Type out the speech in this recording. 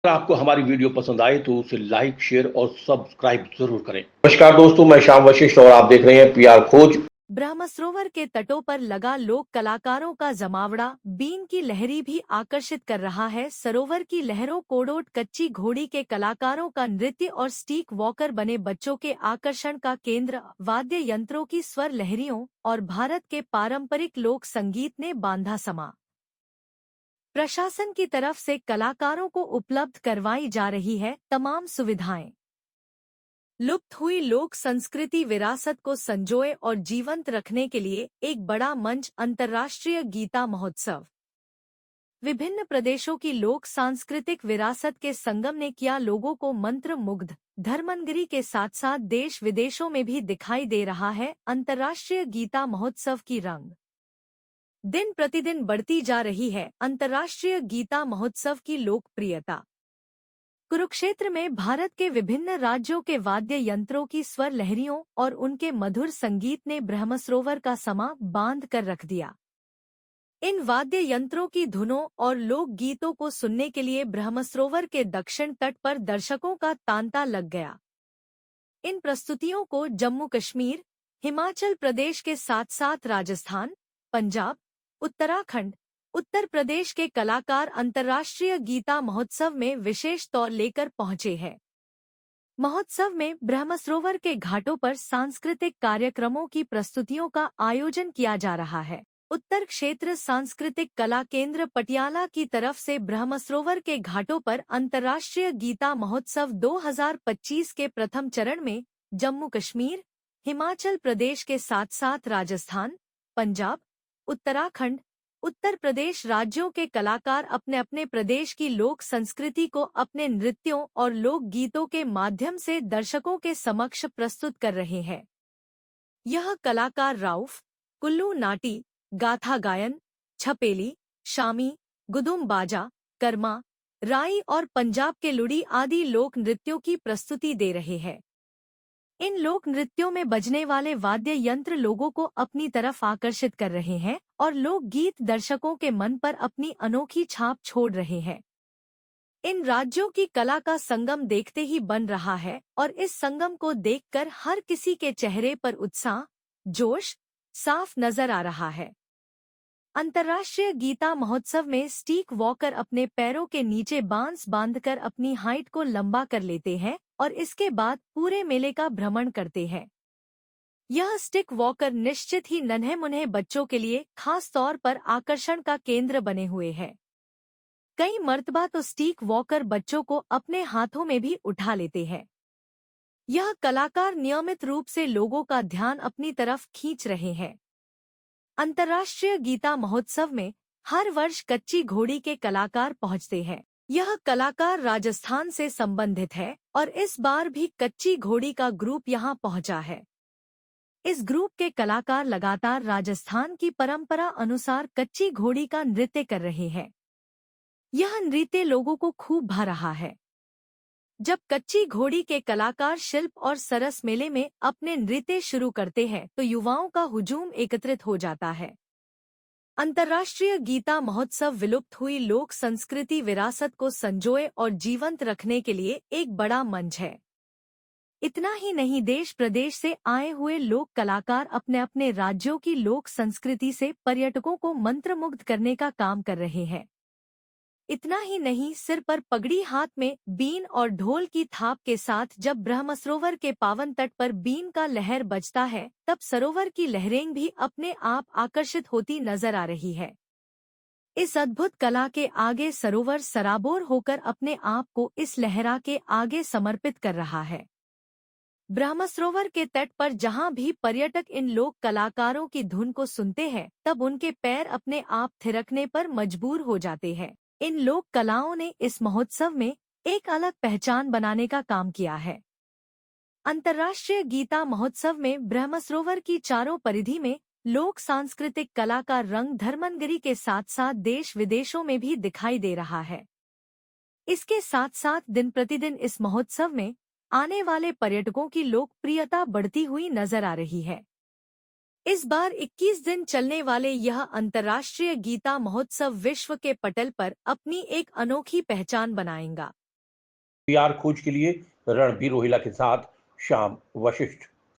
अगर आपको हमारी वीडियो पसंद आए तो उसे लाइक, शेयर और सब्सक्राइब जरूर करें। नमस्कार दोस्तों, मैं श्याम वशिष्ठ और आप देख रहे हैं पीआर खोज। ब्रह्मसरोवर के तटों पर लगा लोक कलाकारों का जमावड़ा बीन की लहरी भी आकर्षित कर रहा है। सरोवर की लहरों कोडोट कच्ची घोड़ी के कलाकारों का नृत्य और स्टीक वॉकर बने बच्चों के आकर्षण का केंद्र। वाद्य यंत्रों की स्वर लहरियों और भारत के पारंपरिक लोक संगीत ने बांधा समा। प्रशासन की तरफ से कलाकारों को उपलब्ध करवाई जा रही है तमाम सुविधाएं। लुप्त हुई लोक संस्कृति विरासत को संजोए और जीवंत रखने के लिए एक बड़ा मंच अंतर्राष्ट्रीय गीता महोत्सव। विभिन्न प्रदेशों की लोक सांस्कृतिक विरासत के संगम ने किया लोगों को मंत्र मुग्ध। धर्मनगरी के साथ साथ देश विदेशों में भी दिखाई दे रहा है अंतर्राष्ट्रीय गीता महोत्सव की रंग। दिन प्रतिदिन बढ़ती जा रही है अंतर्राष्ट्रीय गीता महोत्सव की लोकप्रियता। कुरुक्षेत्र में भारत के विभिन्न राज्यों के वाद्य यंत्रों की स्वर लहरियों और उनके मधुर संगीत ने ब्रह्मसरोवर का समा बांध कर रख दिया। इन वाद्य यंत्रों की धुनों और लोक गीतों को सुनने के लिए ब्रह्मसरोवर के दक्षिण तट पर दर्शकों का तांता लग गया। इन प्रस्तुतियों को जम्मू कश्मीर, हिमाचल प्रदेश के साथ साथ राजस्थान, पंजाब, उत्तराखंड, उत्तर प्रदेश के कलाकार अंतर्राष्ट्रीय गीता महोत्सव में विशेष तौर लेकर पहुंचे हैं। महोत्सव में ब्रह्मसरोवर के घाटों पर सांस्कृतिक कार्यक्रमों की प्रस्तुतियों का आयोजन किया जा रहा है। उत्तर क्षेत्र सांस्कृतिक कला केंद्र पटियाला की तरफ से ब्रह्मसरोवर के घाटों पर अंतर्राष्ट्रीय गीता महोत्सव 2025 के प्रथम चरण में जम्मू कश्मीर, हिमाचल प्रदेश के साथ साथ राजस्थान, पंजाब, उत्तराखंड, उत्तर प्रदेश राज्यों के कलाकार अपने अपने प्रदेश की लोक संस्कृति को अपने नृत्यों और लोक गीतों के माध्यम से दर्शकों के समक्ष प्रस्तुत कर रहे हैं। यह कलाकार राउफ, कुल्लू नाटी, गाथा गायन, छपेली, शामी, गुदुम बाजा, कर्मा, राई और पंजाब के लुड़ी आदि लोक नृत्यों की प्रस्तुति दे रहे हैं। इन लोक नृत्यों में बजने वाले वाद्य यंत्र लोगों को अपनी तरफ आकर्षित कर रहे हैं और लोक गीत दर्शकों के मन पर अपनी अनोखी छाप छोड़ रहे हैं। इन राज्यों की कला का संगम देखते ही बन रहा है और इस संगम को देखकर हर किसी के चेहरे पर उत्साह, जोश साफ नजर आ रहा है। अंतर्राष्ट्रीय गीता महोत्सव में स्टीक वॉकर अपने पैरों के नीचे बांस बांधकर अपनी हाइट को लंबा कर लेते हैं और इसके बाद पूरे मेले का भ्रमण करते हैं। यह स्टिक वॉकर निश्चित ही नन्हे मुन्हे बच्चों के लिए खास तौर पर आकर्षण का केंद्र बने हुए हैं। कई मर्तबा तो स्टीक वॉकर बच्चों को अपने हाथों में भी उठा लेते हैं। यह कलाकार नियमित रूप से लोगों का ध्यान अपनी तरफ खींच रहे हैं। अंतर्राष्ट्रीय गीता महोत्सव में हर वर्ष कच्ची घोड़ी के कलाकार पहुंचते हैं। यह कलाकार राजस्थान से संबंधित है और इस बार भी कच्ची घोड़ी का ग्रुप यहां पहुंचा है। इस ग्रुप के कलाकार लगातार राजस्थान की परंपरा अनुसार कच्ची घोड़ी का नृत्य कर रहे हैं। यह नृत्य लोगों को खूब भा रहा है। जब कच्ची घोड़ी के कलाकार शिल्प और सरस मेले में अपने नृत्य शुरू करते हैं तो युवाओं का हुजूम एकत्रित हो जाता है। अंतर्राष्ट्रीय गीता महोत्सव विलुप्त हुई लोक संस्कृति विरासत को संजोए और जीवंत रखने के लिए एक बड़ा मंच है। इतना ही नहीं, देश प्रदेश से आए हुए लोक कलाकार अपने अपने राज्यों की लोक संस्कृति से पर्यटकों को मंत्रमुग्ध करने का काम कर रहे हैं। इतना ही नहीं, सिर पर पगड़ी, हाथ में बीन और ढोल की थाप के साथ जब ब्रह्मसरोवर के पावन तट पर बीन का लहर बजता है तब सरोवर की लहरें भी अपने आप आकर्षित होती नजर आ रही है। इस अद्भुत कला के आगे सरोवर सराबोर होकर अपने आप को इस लहरा के आगे समर्पित कर रहा है। ब्रह्मसरोवर के तट पर जहां भी पर्यटक इन लोक कलाकारों की धुन को सुनते हैं तब उनके पैर अपने आप थिरकने पर मजबूर हो जाते हैं। इन लोक कलाओं ने इस महोत्सव में एक अलग पहचान बनाने का काम किया है। अंतर्राष्ट्रीय गीता महोत्सव में ब्रह्मसरोवर की चारों परिधि में लोक सांस्कृतिक कला का रंग धर्मनगरी के साथ साथ देश विदेशों में भी दिखाई दे रहा है। इसके साथ साथ दिन प्रतिदिन इस महोत्सव में आने वाले पर्यटकों की लोकप्रियता बढ़ती हुई नजर आ रही है। इस बार 21 दिन चलने वाले यह अंतर्राष्ट्रीय गीता महोत्सव विश्व के पटल पर अपनी एक अनोखी पहचान बनाएगा। पीआर खोज के लिए रणबीर रोहिला के साथ श्याम वशिष्ठ।